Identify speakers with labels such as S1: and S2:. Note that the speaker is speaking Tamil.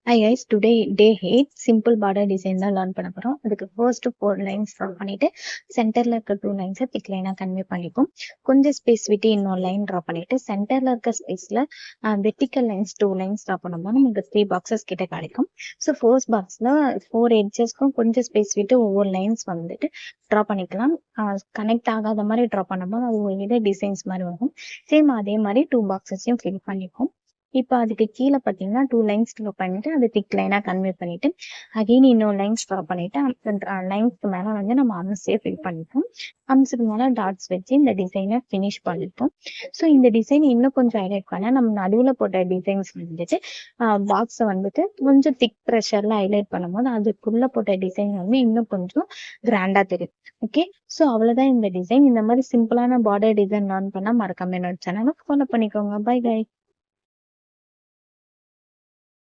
S1: Hi guys, today day 8 simple border design தான் லேர்ன் பண்ண போறோம். அதுக்கு ஃபர்ஸ்ட் 4 லைன்ஸ் ட்ரா பண்ணிட்டு சென்டர்ல இருக்க 2 லைன்ஸை திக் லைனா கன்வே பண்ணிப்போம். கொஞ்சம் ஸ்பேஸ் விட்டு இன்னொரு லைன் ட்ரா பண்ணிட்டு சென்டர்ல இருக்க ஸ்பேஸ்ல வெர்டிக்கல் லைன்ஸ் 2 லைன்ஸ் ட்ரா பண்ணும்போது நமக்கு 3 பாக்ஸஸ் கிட்ட கிடைக்கும். ஸோ ஃபர்ஸ்ட் பாக்ஸ்ல 4 எட்ஜஸ்க்கும் கொஞ்சம் ஸ்பேஸ் விட்டு ஒவ்வொரு லைன்ஸ் வந்துட்டு ட்ரா பண்ணிக்கலாம். கனெக்ட் ஆகாத மாதிரி ட்ரா பண்ணும்போது அது ஒரு வித டிசைன்ஸ் மாதிரி வரும். சேம் அதே மாதிரி 2 பாக்ஸஸையும் ஃபில் பண்ணிப்போம். இப்போ அதுக்கு கீழே பார்த்தீங்கன்னா 2 லைன்ஸ் ட்ரா பண்ணிட்டு அது திக் லைனா கன்வே பண்ணிட்டு அகைன் இன்னொரு லைன்ஸ் ட்ரா பண்ணிட்டு அந்த லைன்ஸ்க்கு மேல வந்து நம்ம அம்ஸே ஃபில் பண்ணிப்போம். அம்ஸுக்கு மேல டாட்ஸ் வச்சு இந்த டிசைனை ஃபினிஷ் பண்ணிப்போம். ஸோ இந்த டிசைன் இன்னும் கொஞ்சம் ஹைலைட் பண்ண நம்ம நடுவில் போட்ட டிசைன்ஸ் வந்துட்டு பாக்ஸை வந்துட்டு கொஞ்சம் திக் ப்ரெஷர்ல ஹைலைட் பண்ணும்போது அதுக்குள்ள போட்ட டிசைன் வந்து இன்னும் கொஞ்சம் கிராண்டா தெரியும். ஓகே, ஸோ அவ்வளவுதான் இந்த டிசைன். இந்த மாதிரி சிம்பிளான பார்டர் டிசைன் லேர்ன் பண்ணா மறக்காம என்னோட சேனலை ஃபாலோ பண்ணிக்கோங்க. Bye by.